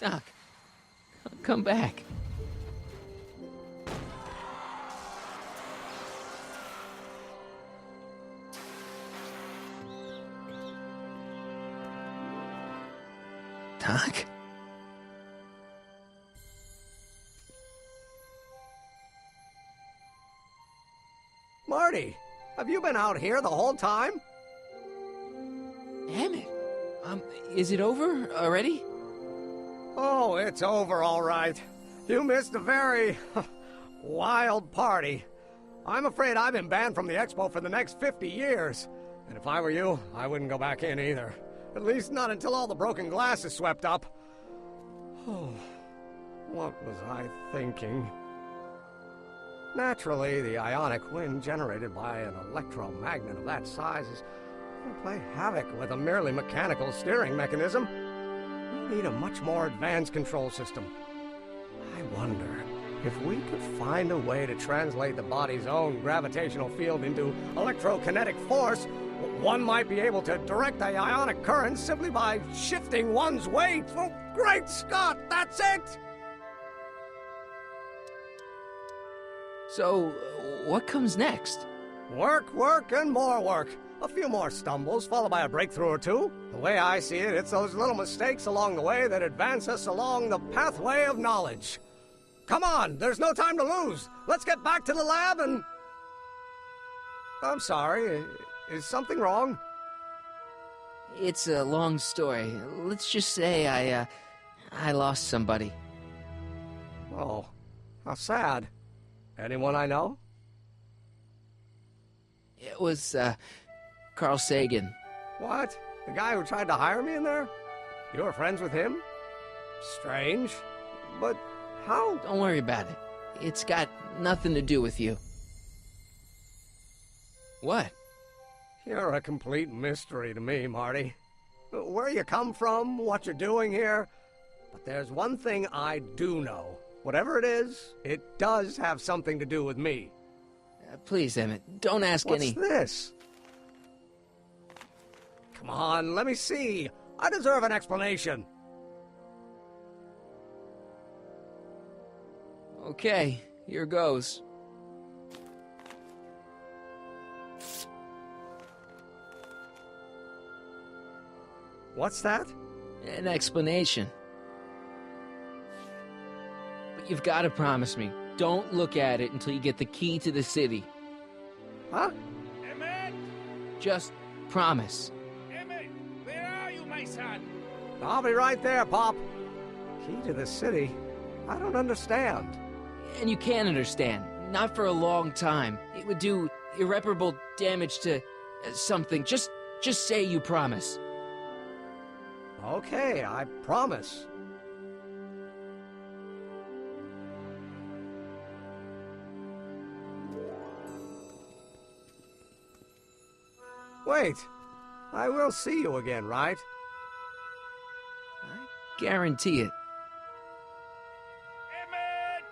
Doc, come back. Doc? Marty, have you been out here the whole time? Emmett, is it over already? Oh, it's over all right. You missed a very wild party. I'm afraid I've been banned from the expo for the next 50 years. And if I were you, I wouldn't go back in either. At least not until all the broken glass is swept up. Oh, what was I thinking? Naturally, the ionic wind generated by an electromagnet of that size is going to play havoc with a merely mechanical steering mechanism. We need a much more advanced control system. I wonder if we could find a way to translate the body's own gravitational field into electrokinetic force. One might be able to direct the ionic current simply by shifting one's weight. Oh, great Scott, that's it! So, what comes next? Work, work, and more work. A few more stumbles, followed by a breakthrough or two. The way I see it, it's those little mistakes along the way that advance us along the pathway of knowledge. Come on, there's no time to lose. Let's get back to the lab and... I'm sorry, is something wrong? It's a long story. Let's just say I lost somebody. Oh, how sad. Anyone I know? It was, Carl Sagan. What? The guy who tried to hire me in there? You were friends with him? Strange. But how? Don't worry about it. It's got nothing to do with you. What? You're a complete mystery to me, Marty. Where you come from, what you're doing here. But there's one thing I do know. Whatever it is, it does have something to do with me. Please, Emmett, don't ask any... What's this? Come on, let me see. I deserve an explanation. Okay, here goes. What's that? An explanation. But you've got to promise me, don't look at it until you get the key to the city. Huh? Emmett! Just promise. Emmett, where are you, my son? I'll be right there, Pop. Key to the city? I don't understand. And you can understand. Not for a long time. It would do irreparable damage to something. Just say you promise. Okay, I promise. Wait, I will see you again, right? I guarantee it. Emmett!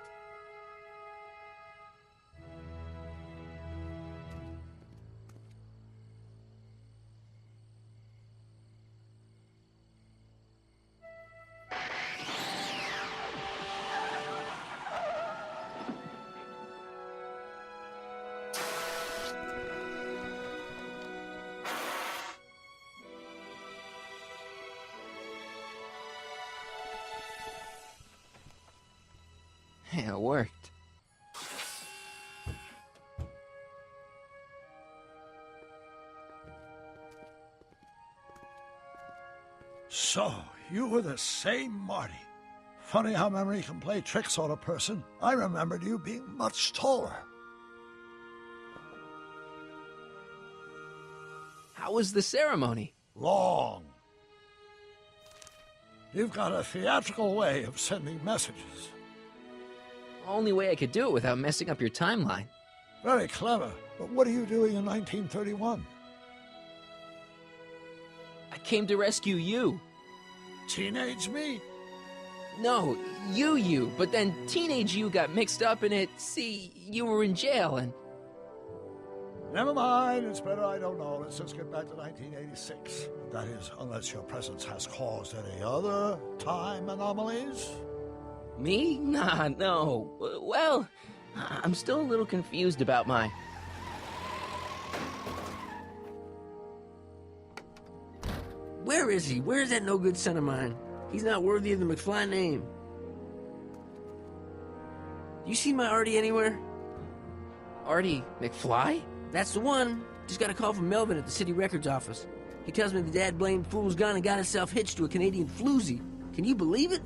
Yeah, it worked. So, you were the same Marty. Funny how memory can play tricks on a person. I remembered you being much taller. How was the ceremony? Long. You've got a theatrical way of sending messages. Only way I could do it without messing up your timeline. Very clever. But what are you doing in 1931? I came to rescue you. Teenage me? No, you, but then teenage you got mixed up in it. See, you were in jail and... Never mind, it's better I don't know. Let's just get back to 1986. That is, unless your presence has caused any other time anomalies. Me? Nah, no. Well, I'm still a little confused about my... Where is he? Where is that no-good son of mine? He's not worthy of the McFly name. You see my Artie anywhere? Artie McFly? That's the one. Just got a call from Melvin at the city records office. He tells me the dad-blamed fool's gone and got himself hitched to a Canadian floozy. Can you believe it?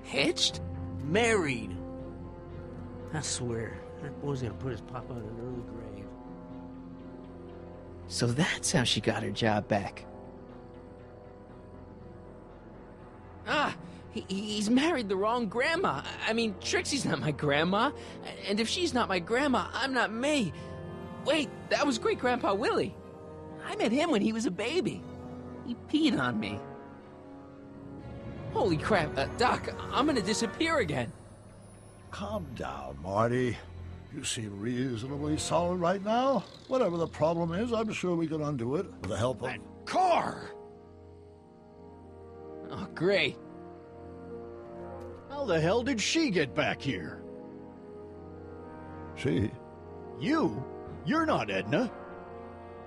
Hitched? Married. I swear, that boy's gonna put his papa in an early grave. So that's how she got her job back. Ah, he's married the wrong grandma. I mean, Trixie's not my grandma. And if she's not my grandma, I'm not me. Wait, that was Great-Grandpa Willie. I met him when he was a baby. He peed on me. Holy crap, Doc, I'm gonna disappear again. Calm down, Marty. You seem reasonably solid right now. Whatever the problem is, I'm sure we can undo it with the help of... That car! Oh, great. How the hell did she get back here? She? You? You're not Edna.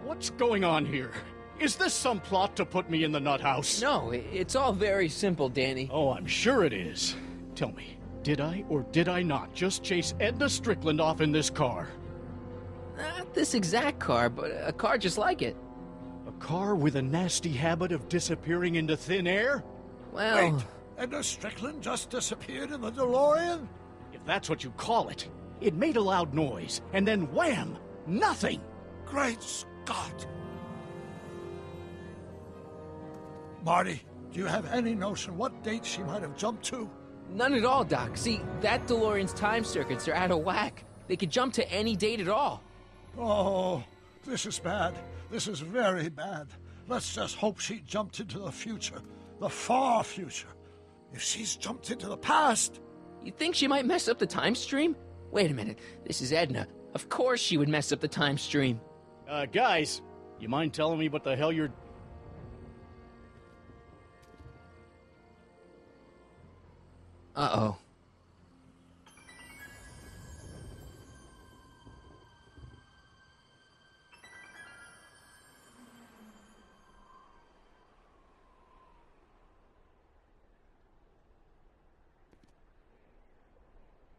What's going on here? Is this some plot to put me in the nut house? No, it's all very simple, Danny. Oh, I'm sure it is. Tell me, did I or did I not just chase Edna Strickland off in this car? Not this exact car, but a car just like it. A car with a nasty habit of disappearing into thin air? Well... Wait, Edna Strickland just disappeared in the DeLorean? If that's what you call it. It made a loud noise, and then wham! Nothing! Great Scott! Marty, do you have any notion what date she might have jumped to? None at all, Doc. See, that DeLorean's time circuits are out of whack. They could jump to any date at all. Oh, this is bad. This is very bad. Let's just hope she jumped into the future. The far future. If she's jumped into the past... You think she might mess up the time stream? Wait a minute. This is Edna. Of course she would mess up the time stream. Guys, you mind telling me what the hell you're... Uh-oh.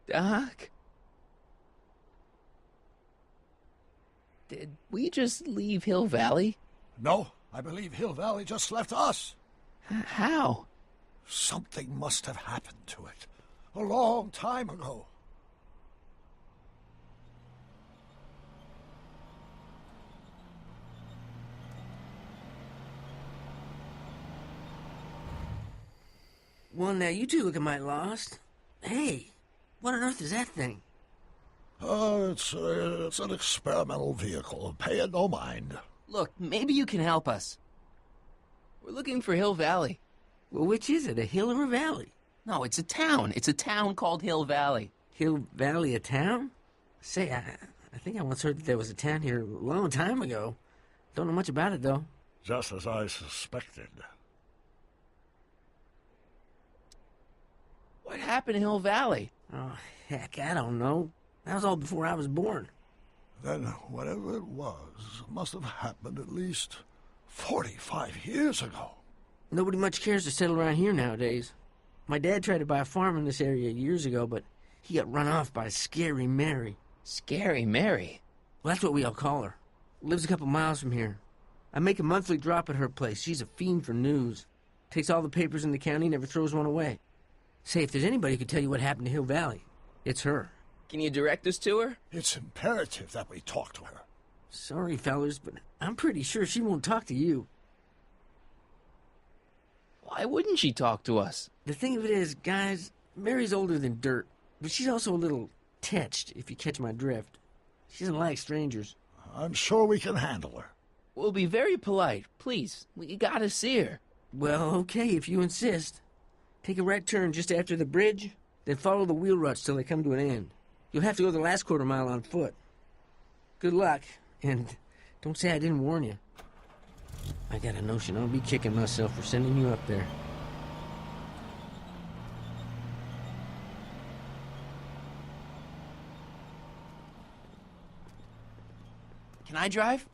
Doc? Did we just leave Hill Valley? No, I believe Hill Valley just left us. How? Something must have happened to it. A long time ago. Well, now you two look mighty lost. Hey, what on earth is that thing? It's an experimental vehicle. Pay it no mind. Look, maybe you can help us. We're looking for Hill Valley. Well, which is it, a hill or a valley? No, it's a town. It's a town called Hill Valley. Hill Valley, a town? Say, I think I once heard that there was a town here a long time ago. Don't know much about it, though. Just as I suspected. What happened in Hill Valley? Oh, heck, I don't know. That was all before I was born. Then whatever it was must have happened at least 45 years ago. Nobody much cares to settle around here nowadays. My dad tried to buy a farm in this area years ago, but he got run off by Scary Mary. Scary Mary? Well, that's what we all call her. Lives a couple miles from here. I make a monthly drop at her place. She's a fiend for news. Takes all the papers in the county, never throws one away. Say, if there's anybody who could tell you what happened to Hill Valley, it's her. Can you direct us to her? It's imperative that we talk to her. Sorry, fellers, but I'm pretty sure she won't talk to you. Why wouldn't she talk to us? The thing of it is, guys, Mary's older than dirt, but she's also a little tetched, if you catch my drift. She doesn't like strangers. I'm sure we can handle her. We'll be very polite. Please, we gotta see her. Well, okay, if you insist. Take a right turn just after the bridge, then follow the wheel ruts till they come to an end. You'll have to go the last quarter mile on foot. Good luck, and don't say I didn't warn you. I got a notion I'll be kicking myself for sending you up there. Can I drive?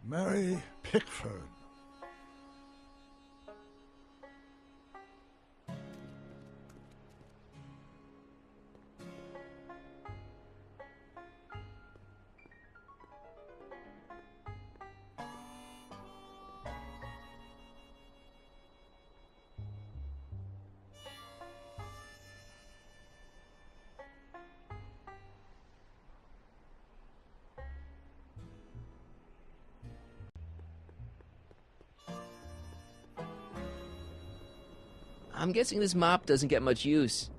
Mary Pickford. I'm guessing this mop doesn't get much use.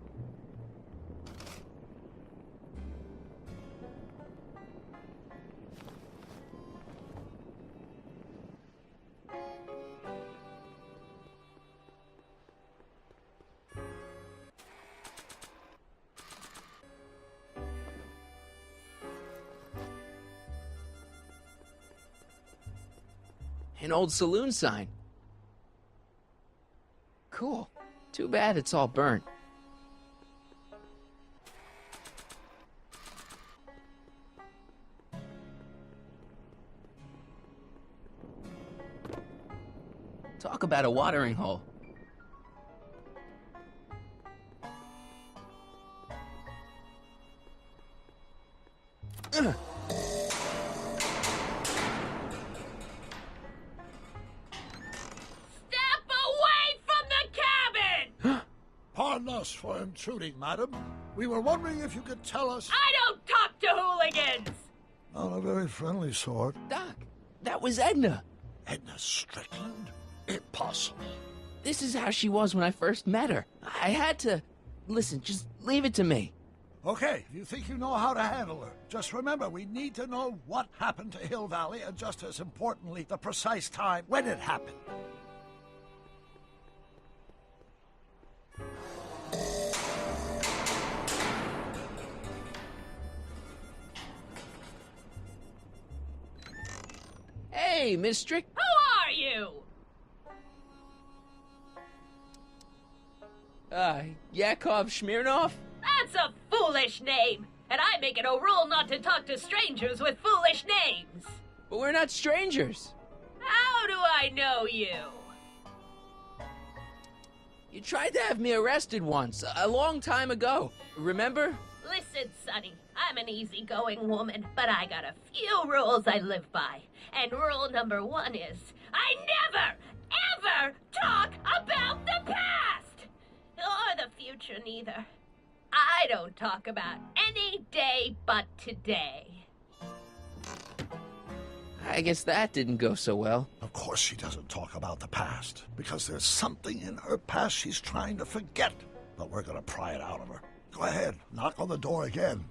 An old saloon sign. Cool. Too bad it's all burnt. Talk about a watering hole. Ugh. Pardon us for intruding, madam. We were wondering if you could tell us... I don't talk to hooligans! Not a very friendly sort. Doc, that was Edna. Edna Strickland? Impossible. This is how she was when I first met her. I had to... Listen, just leave it to me. Okay, you think you know how to handle her. Just remember, we need to know what happened to Hill Valley, and just as importantly, the precise time when it happened. Hey, Miss Strick... Who are you? Yakov Smirnov? That's a foolish name, and I make it a rule not to talk to strangers with foolish names. But we're not strangers. How do I know you? You tried to have me arrested once, a long time ago. Remember? Listen, Sonny, I'm an easygoing woman, but I got a few rules I live by. And rule number 1 is, I never, ever talk about the past! Or the future, neither. I don't talk about any day but today. I guess that didn't go so well. Of course she doesn't talk about the past, because there's something in her past she's trying to forget. But we're gonna pry it out of her. Go ahead, knock on the door again.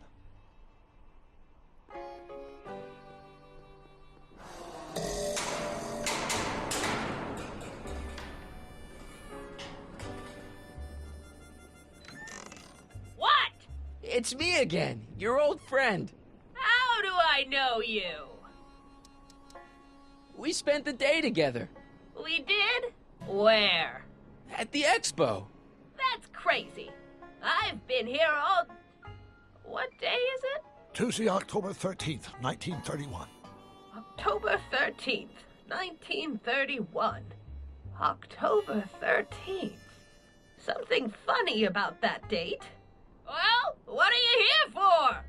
What? It's me again, your old friend. How do I know you? We spent the day together. We did? Where? At the expo. That's crazy. I've been here all... What day is it? Tuesday, October 13th, 1931. October 13th, 1931. October 13th. Something funny about that date. Well, what are you here for?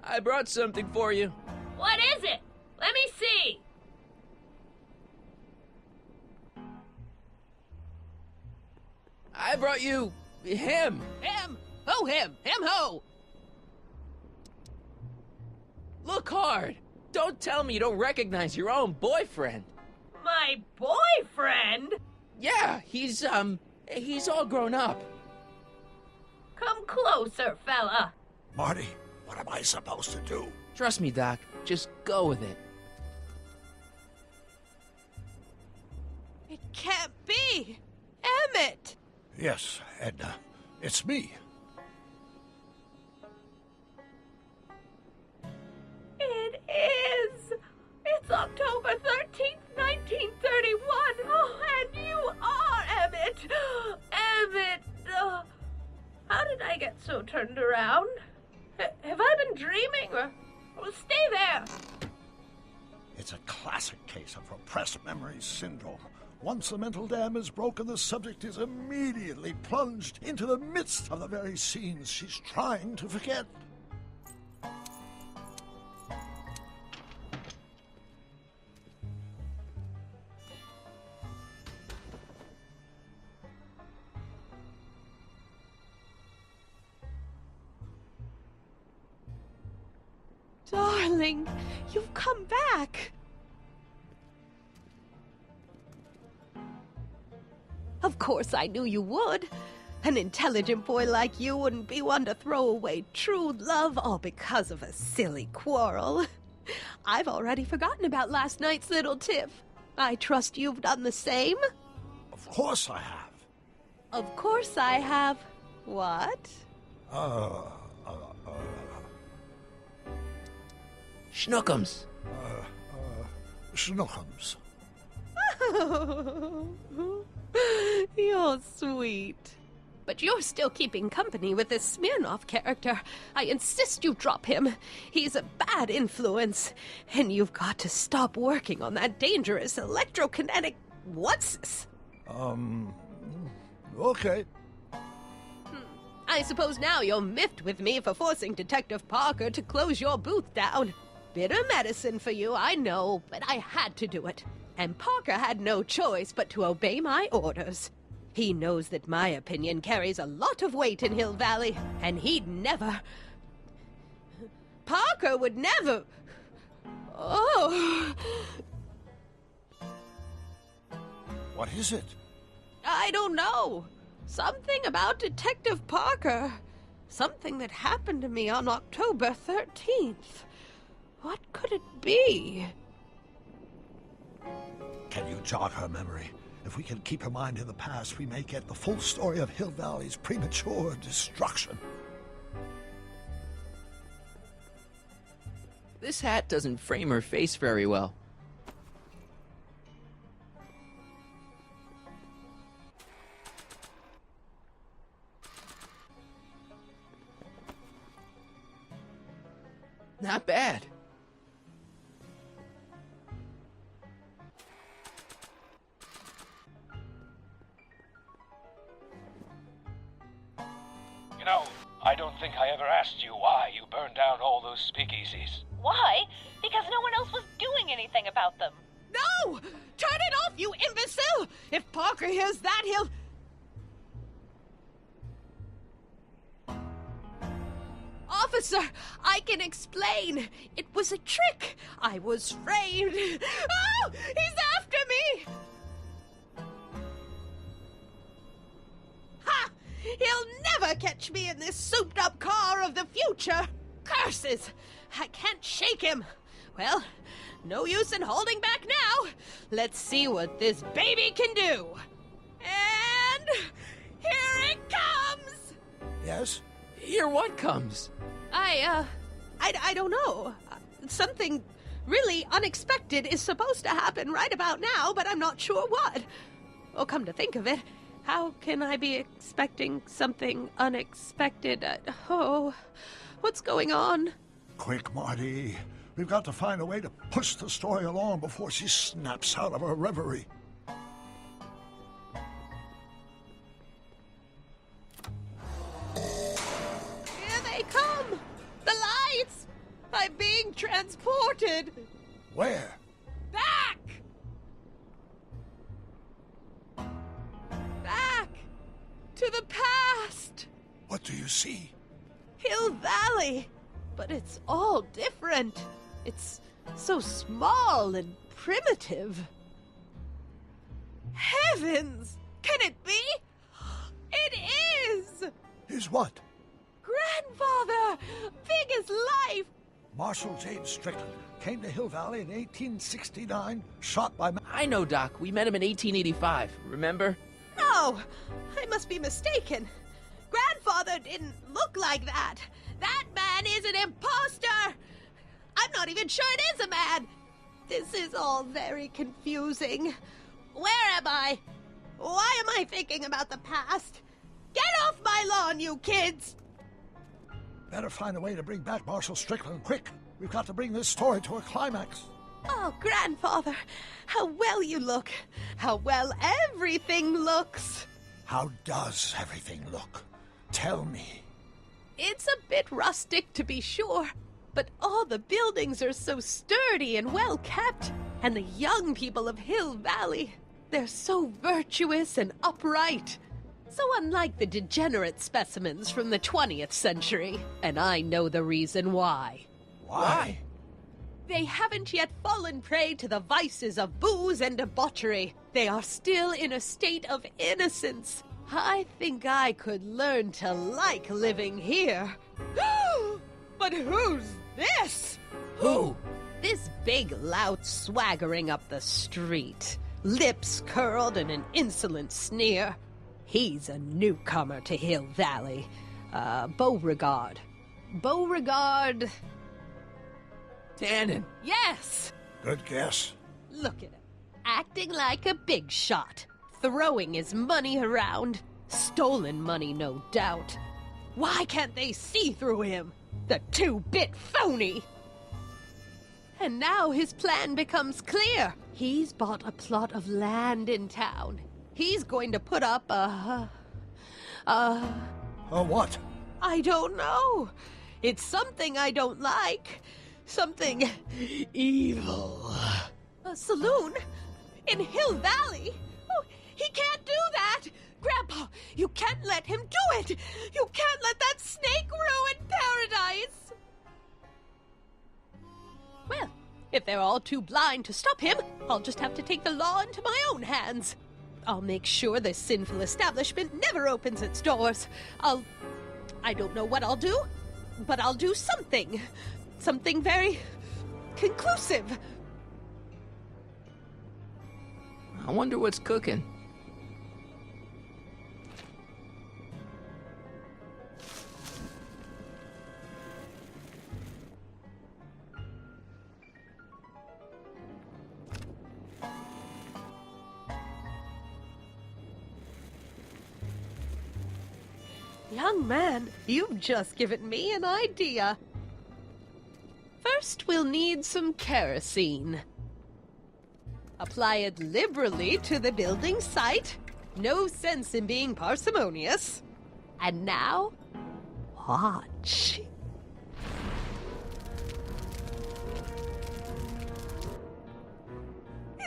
I brought something for you. What is it? Let me see. I brought you... him. Him? Who him? Him who? Look hard. Don't tell me you don't recognize your own boyfriend. My boyfriend? Yeah, he's all grown up. Come closer, fella. Marty, What am I supposed to do? Trust me, Doc. Just go with it. It can't be! Emmett! Yes, Edna. It's me. It is! It's October 13th, 1931! Oh, and you are Emmett! Emmett! How did I get so turned around? Have I been dreaming? Or stay there! It's a classic case of repressed memories syndrome. Once the mental dam is broken, the subject is immediately plunged into the midst of the very scenes she's trying to forget. Darling, you've come back. Of course I knew you would. An intelligent boy like you wouldn't be one to throw away true love all because of a silly quarrel. I've already forgotten about last night's little tiff. I trust you've done the same? Of course I have. Of course I have. What? Schnookums. Schnookums. You're sweet. But you're still keeping company with this Smirnoff character. I insist you drop him. He's a bad influence. And you've got to stop working on that dangerous electrokinetic... What's this? Okay. I suppose now you're miffed with me for forcing Detective Parker to close your booth down. Bitter medicine for you, I know, but I had to do it. And Parker had no choice but to obey my orders. He knows that my opinion carries a lot of weight in Hill Valley, and he'd never... Parker would never... Oh... What is it? I don't know. Something about Detective Parker. Something that happened to me on October 13th. What could it be? Can you jog her memory? If we can keep her mind in the past, we may get the full story of Hill Valley's premature destruction. This hat doesn't frame her face very well. Not bad. You know, I don't think I ever asked you why you burned down all those speakeasies. Why? Because no one else was doing anything about them. No! Turn it off, you imbecile! If Parker hears that, he'll... Officer, I can explain. It was a trick. I was framed. Oh! He's after me! Ha! He'll never catch me in this souped-up car of the future. Curses! I can't shake him. Well, no use in holding back now. Let's see what this baby can do. And here it comes! Yes? Here what comes? I don't know. Something really unexpected is supposed to happen right about now, but I'm not sure what. Oh, come to think of it, how can I be expecting something unexpected? What's going on? Quick, Marty. We've got to find a way to push the story along before she snaps out of her reverie. Here they come! The lights! I'm being transported! Where? Back! Back! To the past! What do you see? Hill Valley! But it's all different. It's so small and primitive. Heavens! Can it be? It is! Is what? Grand Grandfather! Big as life! Marshal James Strickland came to Hill Valley in 1869, shot by... I know, Doc. We met him in 1885. Remember? No! I must be mistaken. Grandfather didn't look like that. That man is an imposter! I'm not even sure it is a man! This is all very confusing. Where am I? Why am I thinking about the past? Get off my lawn, you kids! Better find a way to bring back Marshal Strickland, quick! We've got to bring this story to a climax. Oh, Grandfather, how well you look. How well everything looks. How does everything look? Tell me. It's a bit rustic, to be sure, but all the buildings are so sturdy and well kept. And the young people of Hill Valley, they're so virtuous and upright. So unlike the degenerate specimens from the 20th century. And I know the reason why. Why? They haven't yet fallen prey to the vices of booze and debauchery. They are still in a state of innocence. I think I could learn to like living here. But who's this? Who? This big lout swaggering up the street, lips curled in an insolent sneer. He's a newcomer to Hill Valley. Beauregard. Beauregard... Tannen. Yes! Good guess. Look at him. Acting like a big shot. Throwing his money around. Stolen money, no doubt. Why can't they see through him? The two-bit phony! And now his plan becomes clear. He's bought a plot of land in town. He's going to put up a what? I don't know. It's something I don't like. Something evil. A saloon? In Hill Valley? Oh, he can't do that! Grandpa, you can't let him do it! You can't let that snake ruin paradise! Well, if they're all too blind to stop him, I'll just have to take the law into my own hands. I'll make sure this sinful establishment never opens its doors. I don't know what I'll do, but I'll do something. Something very conclusive. I wonder what's cooking. Young man, you've just given me an idea. First, we'll need some kerosene. Apply it liberally to the building site. No sense in being parsimonious. And now, watch.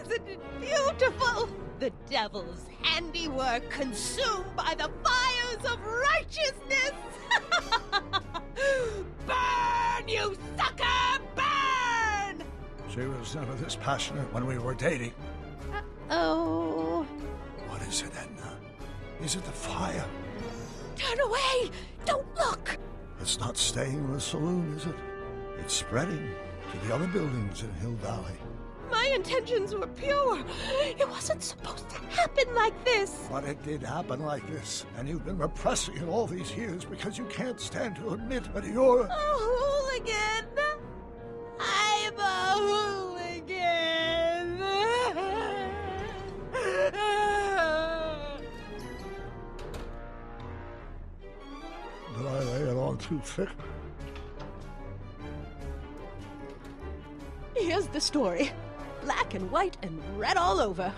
Isn't it beautiful? The devil's handiwork consumed by the fires of righteousness! Burn, you sucker! Burn! She was never this passionate when we were dating. Oh. What is it, Edna? Is it the fire? Turn away! Don't look! It's not staying in the saloon, is it? It's spreading to the other buildings in Hill Valley. My intentions were pure. It wasn't supposed to happen like this. But it did happen like this, and you've been repressing it all these years because you can't stand to admit that you're a hooligan. I'm a hooligan. Did I lay it on too thick? Here's the story. Black and white and red all over.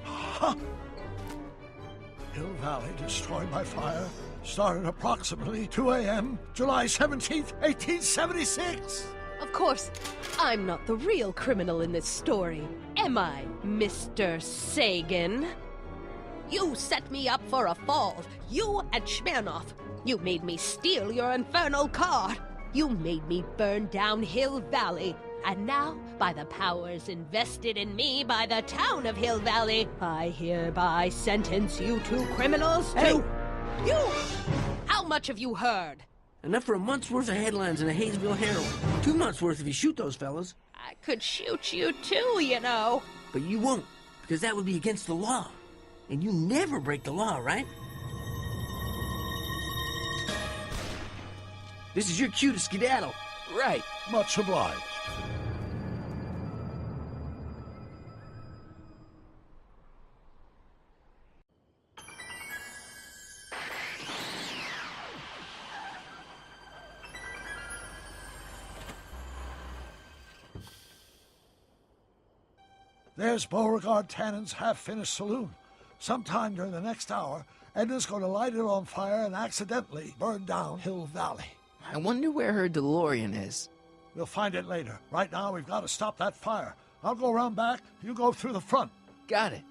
Huh. Hill Valley destroyed by fire started approximately 2 a.m., July 17th, 1876. Of course, I'm not the real criminal in this story, am I, Mr. Sagan? You set me up for a fall. You and Smirnoff. You made me steal your infernal car. You made me burn down Hill Valley. And now, by the powers invested in me by the town of Hill Valley, I hereby sentence you two criminals to... Hey! You! How much have you heard? Enough for a month's worth of headlines in a Hayesville Herald. 2 months' worth if you shoot those fellas. I could shoot you too, you know. But you won't, because that would be against the law. And you never break the law, right? This is your cue to skedaddle. Right. Much obliged. There's Beauregard Tannen's half-finished saloon. Sometime during the next hour, Edna's going to light it on fire and accidentally burn down Hill Valley. I wonder where her DeLorean is. We'll find it later. Right now, we've got to stop that fire. I'll go around back. You go through the front. Got it.